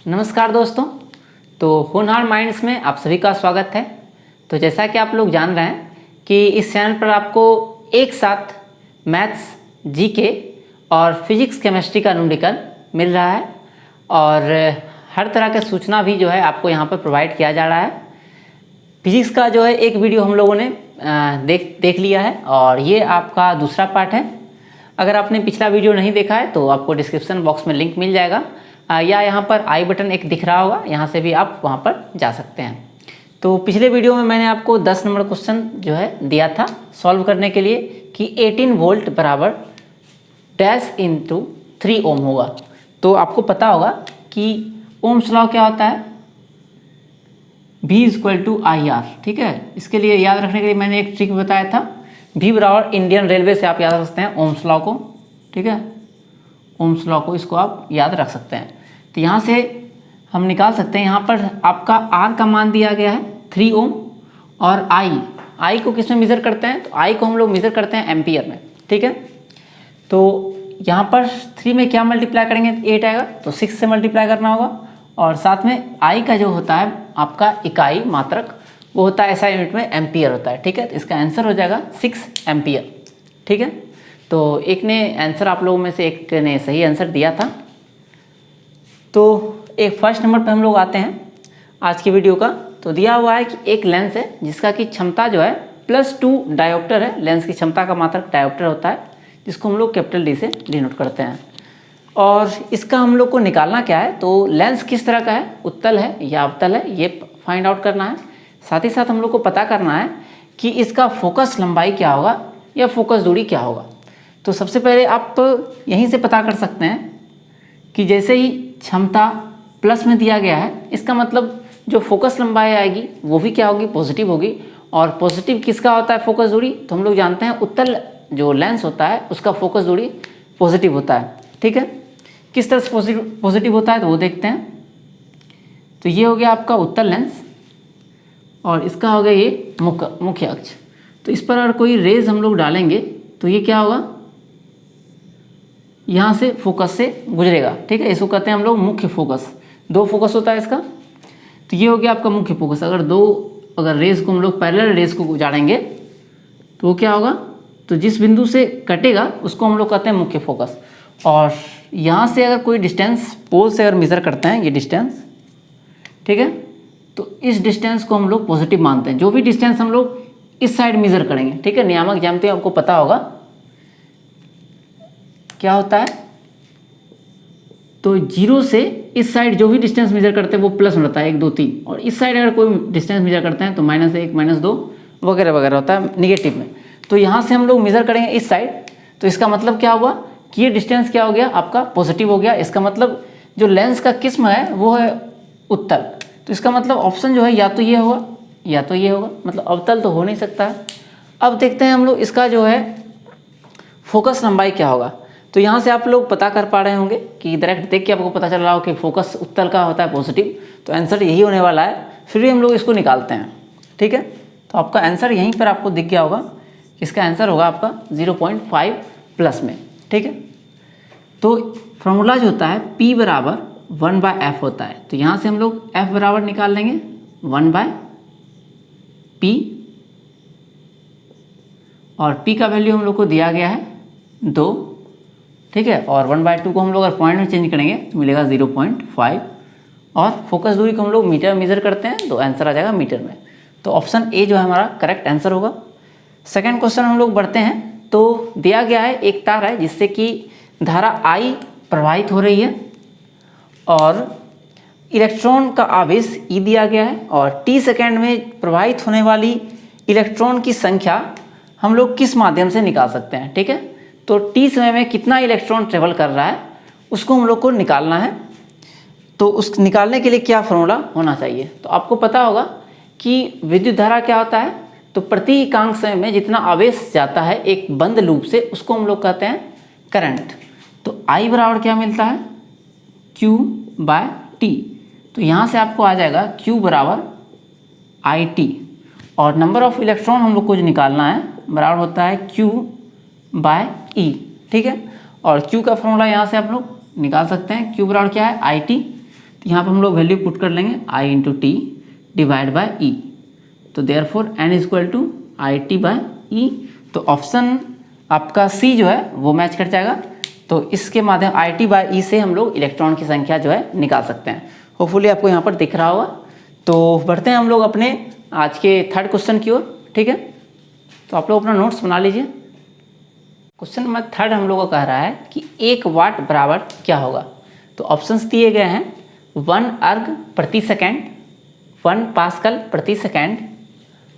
नमस्कार दोस्तों। तो होनहार माइंड्स में आप सभी का स्वागत है। तो जैसा कि आप लोग जान रहे हैं कि इस चैनल पर आपको एक साथ मैथ्स, जीके और फिजिक्स केमिस्ट्री का न्यूमेरिकल मिल रहा है और हर तरह का सूचना भी जो है आपको यहाँ पर प्रोवाइड किया जा रहा है। फिजिक्स का जो है एक वीडियो हम लोगों ने देख लिया है और ये आपका दूसरा पार्ट है। अगर आपने पिछला वीडियो नहीं देखा है तो आपको डिस्क्रिप्शन बॉक्स में लिंक मिल जाएगा या यहाँ पर आई बटन एक दिख रहा होगा, यहाँ से भी आप वहाँ पर जा सकते हैं। तो पिछले वीडियो में मैंने आपको 10 नंबर क्वेश्चन जो है दिया था सॉल्व करने के लिए कि 18 वोल्ट बराबर डैश इंटू 3 ओम होगा। तो आपको पता होगा कि ओम्स लॉ क्या होता है, V equal to I R. ठीक है, इसके लिए याद रखने के लिए मैंने एक ट्रिक बताया था। V बराबर इंडियन रेलवे से आप याद रख सकते हैं ओम्स लॉ को। ठीक है, ओम्स लॉ को इसको आप याद रख सकते हैं। तो यहाँ से हम निकाल सकते हैं, यहाँ पर आपका R का मान दिया गया है 3 ओम और I को किस में मेज़र करते हैं, तो I को हम लोग मेज़र करते हैं एम्पियर में। ठीक है, तो यहाँ पर 3 में क्या मल्टीप्लाई करेंगे, 8 आएगा, तो 6 से मल्टीप्लाई करना होगा और साथ में I का जो होता है आपका इकाई मात्रक वो होता है SI यूनिट में एम्पियर होता है। ठीक है, तो इसका आंसर हो जाएगा 6 एम्पियर। ठीक है, तो एक ने आंसर, आप लोगों में से एक ने सही आंसर दिया था। तो एक फर्स्ट नंबर पे हम लोग आते हैं आज की वीडियो का। तो दिया हुआ है कि एक लेंस है जिसका की क्षमता जो है +2 डायोप्टर है। लेंस की क्षमता का मात्रक डायोप्टर होता है जिसको हम लोग कैपिटल D से डिनोट करते हैं और इसका हम लोग को निकालना क्या है, तो लेंस किस तरह का है, उत्तल है या अवतल है, ये फाइंड आउट करना है। साथ ही साथ हम लोग को पता करना है कि इसका फोकस लंबाई क्या होगा या फोकस दूरी क्या होगा। तो सबसे पहले आप यहीं से पता कर सकते हैं कि जैसे ही क्षमता प्लस में दिया गया है, इसका मतलब जो फोकस लंबाई आएगी वो भी क्या होगी, पॉजिटिव होगी। और पॉजिटिव किसका होता है फोकस दूरी, तो हम लोग जानते हैं उत्तल जो लेंस होता है उसका फोकस दूरी पॉजिटिव होता है। ठीक है, किस तरह से पॉजिटिव होता है तो वो देखते हैं। तो ये हो गया आपका उत्तल लेंस और इसका हो गया ये मुख्य अक्ष। तो इस पर अगर कोई रेज हम लोग डालेंगे तो ये क्या होगा, यहाँ से फोकस से गुजरेगा। ठीक है, इसको कहते हैं हम लोग मुख्य फोकस। 2 फोकस होता है इसका, तो ये हो गया आपका मुख्य फोकस। अगर रेज को हम लोग पैरेलल रेज को गुजारेंगे तो वो क्या होगा, तो जिस बिंदु से कटेगा उसको हम लोग कहते हैं मुख्य फोकस। और यहाँ से अगर कोई डिस्टेंस पोल से अगर मेज़र करते हैं, ये डिस्टेंस, ठीक है, तो इस डिस्टेंस को हम लोग पॉजिटिव मानते हैं। जो भी डिस्टेंस हम लोग इस साइड मेज़र करेंगे, ठीक है, नियामक ज्यामिति आपको पता होगा क्या होता है, तो 0 से इस साइड जो भी डिस्टेंस मेजर करते हैं वो प्लस में रहता है 1 2 3, और इस साइड अगर कोई डिस्टेंस मेजर करते हैं तो -1 -2 वगैरह वगैरह होता है निगेटिव में। तो यहाँ से हम लोग मेजर करेंगे इस साइड, तो इसका मतलब क्या हुआ कि ये डिस्टेंस क्या हो गया आपका पॉजिटिव हो गया। इसका मतलब जो लेंस का किस्म है वो है उत्तल। तो इसका मतलब ऑप्शन जो है या तो ये होगा या तो ये होगा, मतलब अवतल तो हो नहीं सकता है। अब देखते हैं हम लोग इसका जो है फोकस लंबाई क्या होगा। तो यहाँ से आप लोग पता कर पा रहे होंगे कि डायरेक्ट देख के आपको पता चल रहा हो कि फोकस उत्तल का होता है पॉजिटिव, तो आंसर यही होने वाला है। फिर भी हम लोग इसको निकालते हैं। ठीक है, तो आपका आंसर यहीं पर आपको दिख गया होगा, इसका आंसर होगा आपका 0.5 प्लस में। ठीक है, तो फॉर्मूला जो होता है P बराबर 1/f होता है। तो यहाँ से हम लोग F बराबर निकाल लेंगे 1/P, और P का वैल्यू हम लोग को दिया गया है 2। ठीक है, और 1/2 को हम लोग अगर पॉइंट में चेंज करेंगे तो मिलेगा 0.5, और फोकस दूरी को हम लोग मीटर में मेजर करते हैं तो आंसर आ जाएगा मीटर में। तो ऑप्शन ए जो है हमारा करेक्ट आंसर होगा। सेकंड क्वेश्चन हम लोग बढ़ते हैं। तो दिया गया है एक तार है जिससे कि धारा I प्रवाहित हो रही है और इलेक्ट्रॉन का आवेश E दिया गया है, और t सेकेंड में प्रवाहित होने वाली इलेक्ट्रॉन की संख्या हम लोग किस माध्यम से निकाल सकते हैं। ठीक है, तो t समय में कितना इलेक्ट्रॉन ट्रेवल कर रहा है उसको हम लोग को निकालना है। तो उस निकालने के लिए क्या फॉर्मूला होना चाहिए, तो आपको पता होगा कि विद्युत धारा क्या होता है, तो प्रति एकांक समय में जितना आवेश जाता है एक बंद लूप से उसको हम लोग कहते हैं करंट। तो I बराबर क्या मिलता है, Q/T। तो यहाँ से आपको आ जाएगा Q बराबर IT, और नंबर ऑफ इलेक्ट्रॉन हम लोग को जो निकालना है बराबर होता है Q/E। ठीक है, और Q का फॉर्मूला यहाँ से आप लोग निकाल सकते हैं। Q बराबर क्या है IT, यहाँ पर हम लोग वैल्यू पुट कर लेंगे I into T divide by E. तो therefore n is equal to I T by E. तो ऑप्शन आपका सी जो है वो मैच कर जाएगा। तो इसके माध्यम आई टी बाय ई से हम लोग इलेक्ट्रॉन की संख्या जो है निकाल सकते हैं। होपफुली आपको यहाँ पर दिख रहा होगा। तो बढ़ते हैं हम लोग अपने आज के थर्ड क्वेश्चन की ओर। ठीक है, तो आप लोग अपना नोट्स बना लीजिए। क्वेश्चन नंबर थर्ड हम लोग को कह रहा है कि 1 वाट बराबर क्या होगा। तो ऑप्शंस दिए गए हैं 1 अर्ग प्रति सेकेंड, 1 पास्कल प्रति सेकेंड,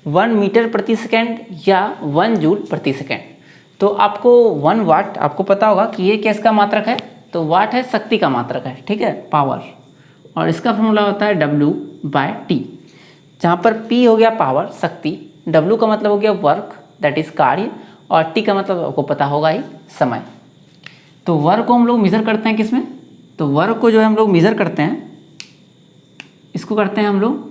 1 मीटर प्रति सेकेंड या 1 जूल प्रति सेकेंड। तो आपको 1 वाट आपको पता होगा कि ये किसका मात्रक है। तो वाट है शक्ति का मात्रक है, ठीक है, पावर। और इसका फॉर्मूला होता है W/T, जहाँ पर P हो गया पावर शक्ति, W का मतलब हो गया वर्क दैट इज कार्य, और T का मतलब आपको पता होगा ही समय। तो वर्क को हम लोग मेज़र करते हैं किसमें। तो वर्क को जो है हम लोग मेज़र करते हैं, इसको करते हैं हम लोग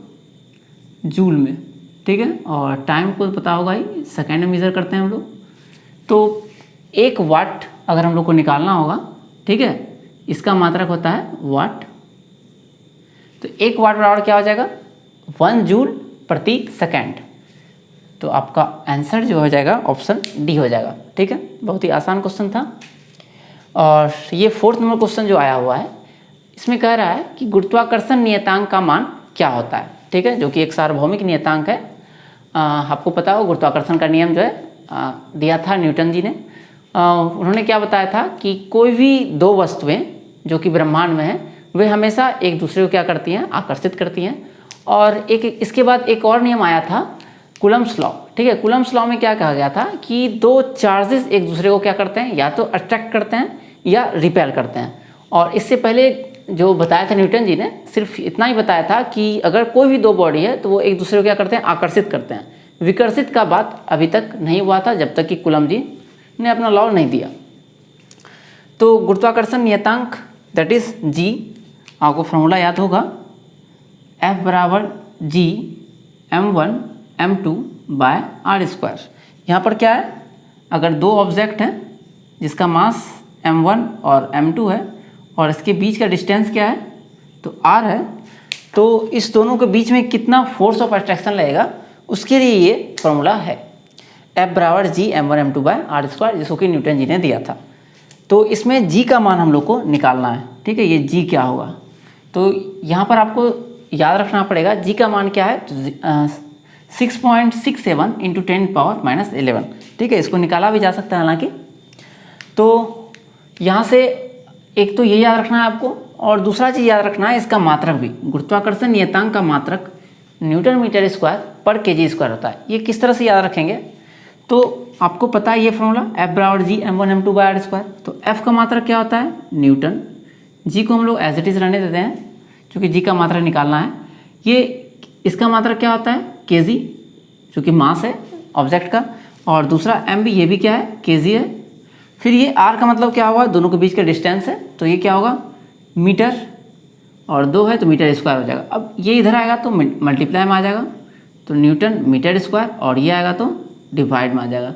जूल में, ठीक है, और टाइम को पता होगा ही सेकेंड में मेज़र करते हैं हम लोग। तो 1 वाट अगर हम लोग को निकालना होगा, ठीक है, इसका मात्रक होता है वाट। तो 1 वाट बराबर क्या हो जाएगा 1 जूल प्रति सेकेंड। तो आपका आंसर जो हो जाएगा ऑप्शन डी हो जाएगा। ठीक है, बहुत ही आसान क्वेश्चन था। और ये 4th नंबर क्वेश्चन जो आया हुआ है, इसमें कह रहा है कि गुरुत्वाकर्षण नियतांक का मान क्या होता है। ठीक है, जो कि एक सार्वभौमिक नियतांक है। आपको पता हो गुरुत्वाकर्षण का नियम जो है दिया था न्यूटन जी ने। उन्होंने क्या बताया था कि कोई भी 2 वस्तुएं जो कि ब्रह्मांड में हैं वे हमेशा एक दूसरे को क्या करती हैं, आकर्षित करती हैं। और एक इसके बाद एक और नियम आया था कूलम्ब्स लॉ। ठीक है, कूलम्ब्स लॉ में क्या कहा गया था कि 2 चार्जेस एक दूसरे को क्या करते हैं, या तो अट्रैक्ट करते हैं या रिपेल करते हैं। और इससे पहले जो बताया था न्यूटन जी ने, सिर्फ इतना ही बताया था कि अगर कोई भी 2 बॉडी है तो वो एक दूसरे को क्या करते हैं, आकर्षित करते हैं। विकर्षित का बात अभी तक नहीं हुआ था जब तक कि कूलम्ब जी ने अपना लॉ नहीं दिया। तो गुरुत्वाकर्षण नियतांक दैट इज जी, आपको फॉर्मूला याद होगा F बराबर G m1 m2 by r²। यहाँ पर क्या है, अगर 2 ऑब्जेक्ट हैं जिसका मास m1 और m2 है और इसके बीच का डिस्टेंस क्या है, तो r है, तो इस दोनों के बीच में कितना फोर्स ऑफ अट्रैक्शन लगेगा, उसके लिए ये फॉर्मूला है F बराबर G m1 m2 by r², जिसको कि न्यूटन जी ने दिया था। तो इसमें G का मान हम लोग को निकालना है। ठीक है, ये G क्या होगा, तो यहाँ पर आपको याद रखना पड़ेगा G का मान क्या है, तो 6.67 इंटू 10⁻⁻11। ठीक है, इसको निकाला भी जा सकता है हालांकि। तो यहाँ से एक तो ये याद रखना है आपको, और दूसरा चीज़ याद रखना है इसका मात्रक भी। गुरुत्वाकर्षण नियतांक का मात्रक न्यूटन मीटर स्क्वायर पर केजी स्क्वायर होता है। ये किस तरह से याद रखेंगे, तो आपको पता है ये फॉर्मूला F बराबर G m1 m2 by r²। तो F का मात्रक क्या होता है न्यूटन, G को हम लोग एज इट इज़ रहने देते हैं क्योंकि G का मात्रक निकालना है। ये इसका मात्रक क्या होता है kg, जो कि मास है ऑब्जेक्ट का, और दूसरा m भी, ये भी क्या है kg है। फिर ये r का मतलब क्या होगा, दोनों के बीच का डिस्टेंस है, तो ये क्या होगा मीटर, और 2 है तो मीटर स्क्वायर हो जाएगा। अब ये इधर आएगा तो मल्टीप्लाई में आ जाएगा, तो न्यूटन मीटर स्क्वायर, और ये आएगा तो डिवाइड में आ जाएगा,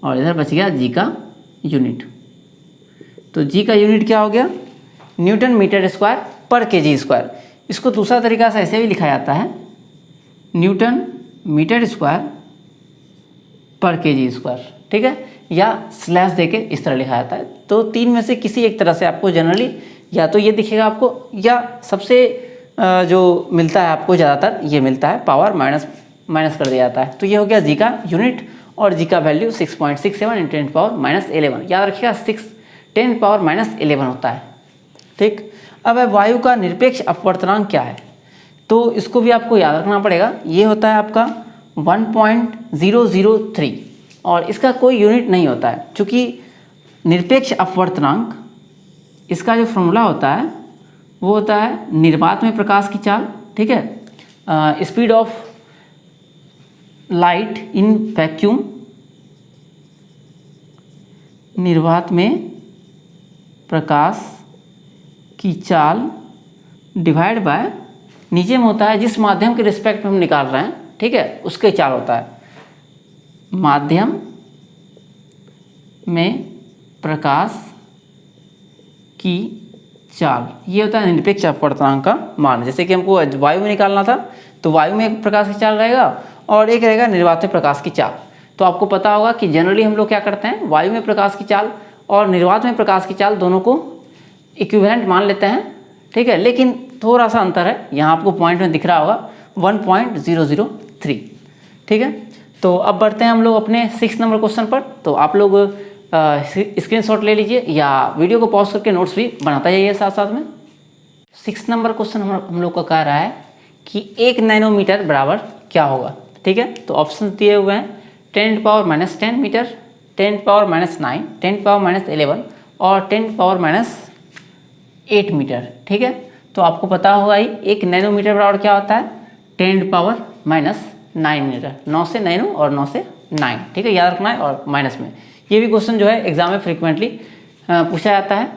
और इधर बच गया जी का यूनिट। तो जी का यूनिट क्या हो गया न्यूटन मीटर स्क्वायर पर केजी स्क्वायर। इसको दूसरा तरीका से ऐसे भी लिखा जाता है न्यूटन मीटर स्क्वायर पर केजी स्क्वायर। ठीक है, या स्लैश देके इस तरह लिखा जाता है। तो 3 में से किसी एक तरह से आपको जनरली या तो ये दिखेगा आपको, या सबसे जो मिलता है आपको ज़्यादातर ये मिलता है पावर माइनस कर दिया जाता है। तो ये हो गया जी का यूनिट, और जी का वैल्यू 6.67 इंटू 10⁻11। याद रखिएगा 10⁻11 होता है। ठीक, अब वायु का निरपेक्ष अपवर्तनांक क्या है, तो इसको भी आपको याद रखना पड़ेगा। ये होता है आपका 1.003, और इसका कोई यूनिट नहीं होता है, क्योंकि निरपेक्ष अपवर्तनांक इसका जो फॉर्मूला होता है वो होता है निर्वात में प्रकाश की चाल। ठीक है, speed of light in vacuum, निर्वात में प्रकाश की चाल डिवाइड बाय, नीचे में होता है जिस माध्यम के रिस्पेक्ट में हम निकाल रहे हैं, ठीक है, उसके चाल होता है माध्यम में प्रकाश की चाल, ये होता है निरपेक्ष अपवर्तनांक का मान। जैसे कि हमको वायु में निकालना था, तो वायु में एक प्रकाश की चाल रहेगा और एक रहेगा निर्वात प्रकाश की चाल। तो आपको पता होगा कि जनरली हम लोग क्या करते हैं, वायु में प्रकाश की चाल और निर्वात में प्रकाश की चाल दोनों को इक्विवेलेंट मान लेते हैं, ठीक है। लेकिन थोड़ा सा अंतर है, यहाँ आपको पॉइंट में दिख रहा होगा 1.003, ठीक है। तो अब बढ़ते हैं हम लोग अपने 6 नंबर क्वेश्चन पर। तो आप लोग स्क्रीनशॉट ले लीजिए या वीडियो को पॉज करके नोट्स भी बनाता जाइए साथ साथ में। 6 नंबर क्वेश्चन हम लोग का कह रहा है कि 1 नैनोमीटर बराबर क्या होगा, ठीक है। तो ऑप्शन दिए हुए हैं 10⁻10 मीटर, 10⁻9, 10⁻11 और 10⁻8 मीटर, ठीक है। तो आपको पता होगा ही 1 नैनोमीटर बराबर क्या होता है, 10⁻9 मीटर, 9 से नैनो और 9 से 9, ठीक है, याद रखना है। और माइनस में ये भी क्वेश्चन जो है एग्जाम में फ्रिक्वेंटली पूछा जाता है।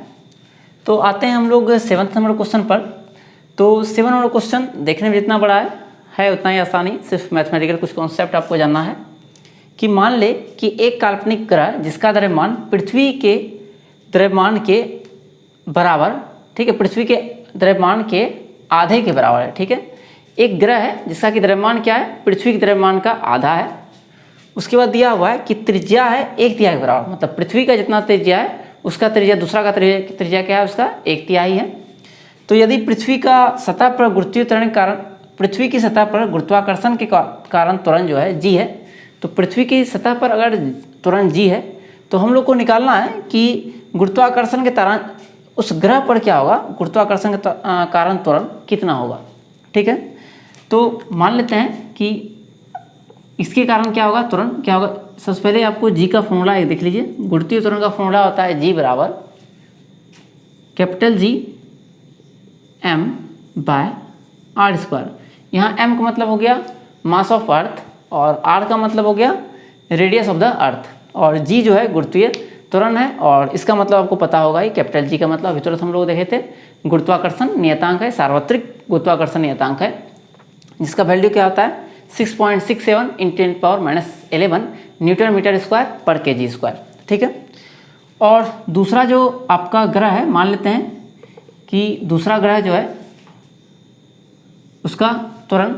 तो आते हैं हम लोग 7 नंबर क्वेश्चन पर। तो 7 नंबर क्वेश्चन देखने में जितना बड़ा है उतना ही आसानी, सिर्फ मैथमेटिकल कुछ कॉन्सेप्ट आपको जानना है। कि मान ले कि एक काल्पनिक ग्रह जिसका द्रव्यमान पृथ्वी के द्रव्यमान के बराबर, ठीक है, पृथ्वी के द्रव्यमान के आधे के बराबर है, ठीक है। एक ग्रह है जिसका कि द्रव्यमान क्या है, पृथ्वी के द्रव्यमान का आधा है। उसके बाद दिया हुआ है कि त्रिज्या है 1/3 के बराबर, मतलब पृथ्वी का जितना त्रिज्या है उसका त्रिज्या, दूसरा का त्रिज्या क्या है, उसका 1/3 है। तो यदि पृथ्वी का सतह पर गुरुत्वीय त्वरण के कारण, पृथ्वी की सतह पर गुरुत्वाकर्षण के कारण त्वरण जो है g है, तो पृथ्वी की सतह पर अगर त्वरण g है तो हम लोग को निकालना है कि गुरुत्वाकर्षण के कारण उस ग्रह पर क्या होगा, गुरुत्वाकर्षण के कारण त्वरण कितना होगा, ठीक है। तो मान लेते हैं कि इसके कारण क्या होगा, त्वरण क्या होगा। सबसे पहले आपको जी का फॉर्मूला एक देख लीजिए। गुरुत्वीय त्वरण का फॉर्मूला होता है जी बराबर कैपिटल G m/r²। यहाँ m का मतलब हो गया मास ऑफ अर्थ और r का मतलब हो गया रेडियस ऑफ द अर्थ, और g जो है गुरुत्वीय त्वरण है। और इसका मतलब आपको पता होगा ही, कैपिटल G का मतलब अभी तुरंत हम लोग देखे थे, गुरुत्वाकर्षण नियतांक है, सार्वत्रिक गुरुत्वाकर्षण नियतांक है, जिसका वैल्यू क्या होता है 6.67 × 10⁻11 न्यूटन मीटर स्क्वायर पर kg स्क्वायर, ठीक है। और दूसरा जो आपका ग्रह है, मान लेते हैं कि दूसरा ग्रह जो है उसका त्वरण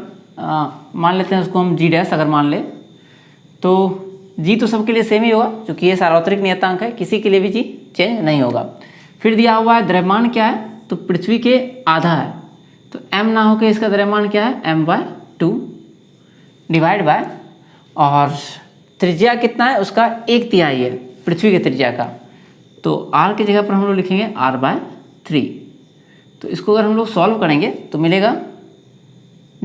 मान लेते हैं, उसको हम g' अगर मान ले तो g तो सबके लिए सेम ही होगा क्योंकि ये सार्वत्रिक नियतांक है, किसी के लिए भी g चेंज नहीं होगा। फिर दिया हुआ है द्रव्यमान क्या है, तो पृथ्वी के आधा है, तो m ना होकर इसका द्रव्यमान क्या है m/2 डिवाइड बाय, और त्रिज्या कितना है उसका 1/3 है पृथ्वी के त्रिज्या का, तो r की जगह पर हम लोग लिखेंगे r/3। तो इसको अगर हम लोग सॉल्व करेंगे तो मिलेगा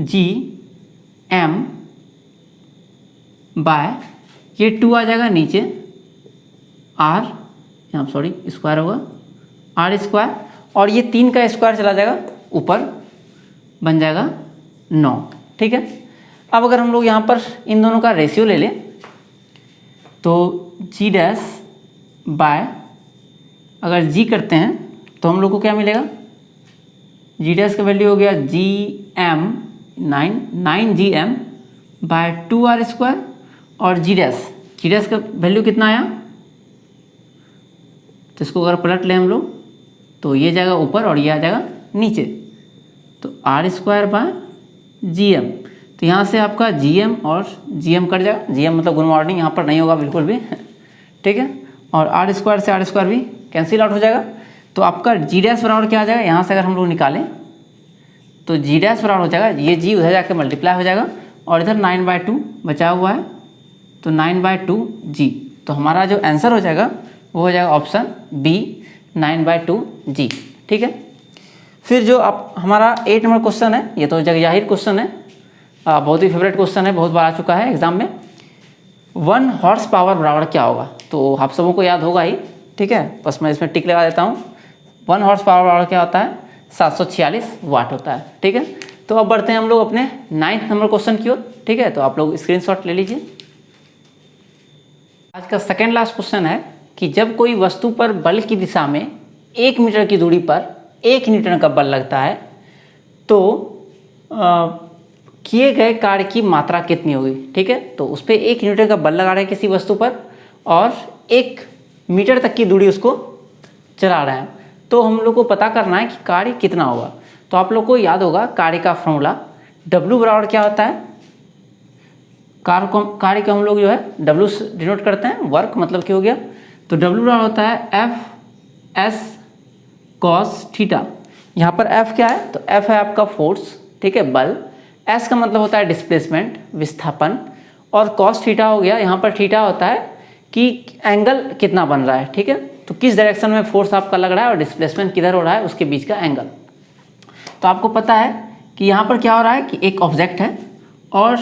Gm बाय, ये 2 आ जाएगा नीचे, r यहाँ सॉरी स्क्वायर होगा r², और ये 3 का स्क्वायर चला जाएगा ऊपर, बन जाएगा 9, ठीक है। अब अगर हम लोग यहाँ पर इन दोनों का रेशियो ले लें तो g' बाय, अगर g करते हैं तो हम लोग को क्या मिलेगा, g' का वैल्यू हो गया Gm 9Gm बाय 2r², और g' का वैल्यू कितना आया, तो इसको अगर पलट लें हम लोग तो ये जाएगा ऊपर और ये आ जाएगा नीचे, तो r² बाय Gm। तो यहाँ से आपका Gm और Gm कट जाएगा, Gm मतलब गुड मॉर्निंग यहाँ पर नहीं होगा बिल्कुल भी, ठीक है। और r² से r² भी कैंसिल आउट हो जाएगा, तो आपका g' बराबर क्या आ जाएगा, यहाँ से अगर हम लोग निकालें तो g' बराबर हो जाएगा, ये g उधर जाकर मल्टीप्लाई हो जाएगा और इधर 9/2 बचा हुआ है, तो 9/2 g। तो हमारा जो आंसर हो जाएगा वो हो जाएगा ऑप्शन बी 9/2 g, ठीक है। फिर जो आप हमारा 8 नंबर क्वेश्चन है, ये तो जग जाहिर क्वेश्चन है, बहुत ही फेवरेट क्वेश्चन है, बहुत बार आ चुका है एग्जाम में। 1 हॉर्स पावर बराबर क्या होगा, तो आप सबों को याद होगा ही, ठीक है, बस मैं इसमें टिक लगा देता हूँ। 1 हॉर्स पावर बराबर क्या होता है, 746 वाट होता है, ठीक है। तो अब बढ़ते हैं हम लोग अपने 9th नंबर क्वेश्चन की ओर, ठीक है। तो आप लोग स्क्रीनशॉट ले लीजिए। आज का सेकेंड लास्ट क्वेश्चन है कि जब कोई वस्तु पर बल की दिशा में 1 मीटर की दूरी पर 1 न्यूटन का बल लगता है तो किए गए कार्य की मात्रा कितनी होगी, ठीक है। तो उस पर 1 न्यूटन का बल लगा रहे हैं किसी वस्तु पर और 1 मीटर तक की दूरी उसको चला रहे हैं, तो हम लोग को पता करना है कि कार्य कितना होगा। तो आप लोग को याद होगा कार्य का फॉर्मूला W बराबर क्या होता है, कार्य को हम लोग जो है W से डिनोट करते हैं, वर्क मतलब क्या हो गया, तो W बराबर होता है F S cos थीटा। यहाँ पर F क्या है, तो F है आपका फोर्स, ठीक है, बल, S का मतलब होता है डिस्प्लेसमेंट, विस्थापन, और cos थीटा हो गया, यहाँ पर थीटा होता है कि एंगल कितना बन रहा है, ठीक है, तो किस डायरेक्शन में फोर्स आपका लग रहा है और डिस्प्लेसमेंट किधर हो रहा है उसके बीच का एंगल। तो आपको पता है कि यहाँ पर क्या हो रहा है कि एक ऑब्जेक्ट है और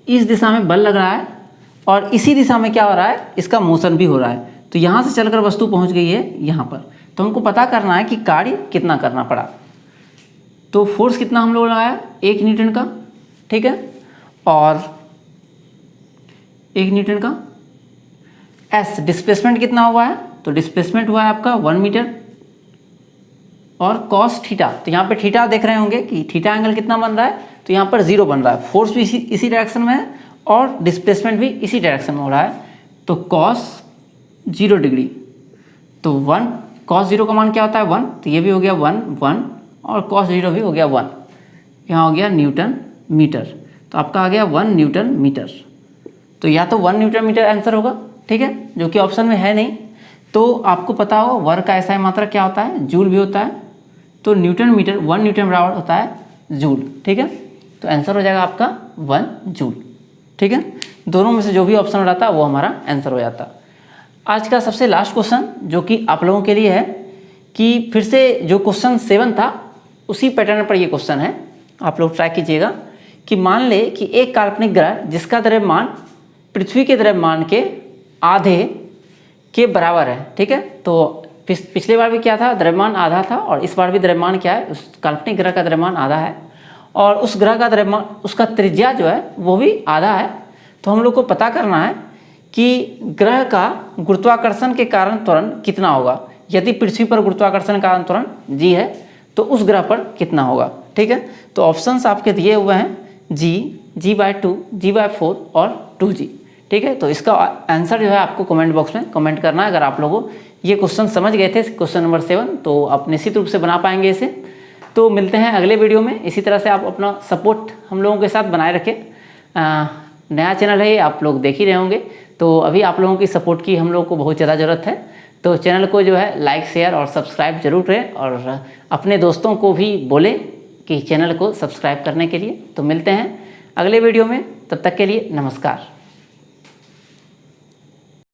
इस दिशा में बल लग रहा है और इसी दिशा में क्या हो रहा है, इसका मोशन भी हो रहा है। तो यहाँ से चलकर वस्तु पहुँच गई है यहाँ पर, तो हमको पता करना है कि कार्य कितना करना पड़ा। तो फोर्स कितना हम लोग लगाया, 1 न्यूटन का, ठीक है, और 1 न्यूटन का। एस डिस्प्लेसमेंट कितना हुआ है, तो डिस्प्लेसमेंट हुआ है आपका 1 मीटर, और कॉस थीटा, तो यहाँ पे थीटा देख रहे होंगे कि थीटा एंगल कितना बन रहा है, तो यहाँ पर 0 बन रहा है, फोर्स भी इसी डायरेक्शन में है और डिस्प्लेसमेंट भी इसी डायरेक्शन में हो रहा है, तो कॉस 0 डिग्री, तो 1 कॉस 0 का मान क्या होता है 1, तो ये भी हो गया 1 और कॉस 0 भी हो गया 1, यहाँ हो गया न्यूटन मीटर, तो आपका आ गया 1 न्यूटन मीटर। तो या तो 1 न्यूटन मीटर आंसर होगा, ठीक है, जो कि ऑप्शन में है नहीं। तो आपको पता होगा वर्क का ऐसा मात्रा क्या होता है, जूल भी होता है, तो न्यूटन मीटर 1 न्यूटन बराबर होता है जूल, ठीक है, तो आंसर हो जाएगा आपका 1 जूल, ठीक है। दोनों में से जो भी ऑप्शन रहता है वो हमारा आंसर हो जाता। आज का सबसे लास्ट क्वेश्चन जो कि आप लोगों के लिए है कि फिर से जो क्वेश्चन 7 था उसी पैटर्न पर ये क्वेश्चन है, आप लोग ट्राई कीजिएगा कि मान ले कि एक काल्पनिक ग्रह जिसका द्रव्यमान पृथ्वी के द्रव्यमान के आधे के बराबर है, ठीक है, तो पिछले बार भी क्या था, द्रव्यमान आधा था, और इस बार भी द्रव्यमान क्या है, उस काल्पनिक ग्रह का द्रव्यमान आधा है और उस ग्रह का द्रव्यमान, उसका त्रिज्या जो है वो भी आधा है। तो हम लोग को पता करना है कि ग्रह का गुरुत्वाकर्षण के कारण त्वरण कितना होगा। यदि पृथ्वी पर गुरुत्वाकर्षण का कारण त्वरण g है तो उस ग्रह पर कितना होगा, ठीक है। तो ऑप्शंस आपके दिए हुए हैं g/2, g/4 और 2g, ठीक है। तो इसका आंसर जो है आपको कमेंट बॉक्स में कमेंट करना है। अगर आप लोगों ये क्वेश्चन समझ गए थे, क्वेश्चन नंबर 7, तो आप निश्चित रूप से बना पाएंगे इसे। तो मिलते हैं अगले वीडियो में। इसी तरह से आप अपना सपोर्ट हम लोगों के साथ बनाए रखें। नया चैनल है, आप लोग देख ही रहे होंगे, तो अभी आप लोगों की सपोर्ट की हम लोगों को बहुत ज़्यादा ज़रूरत है। तो चैनल को जो है लाइक, शेयर और सब्सक्राइब जरूर करें और अपने दोस्तों को भी बोलें कि चैनल को सब्सक्राइब करने के लिए। तो मिलते हैं अगले वीडियो में, तब तक के लिए नमस्कार।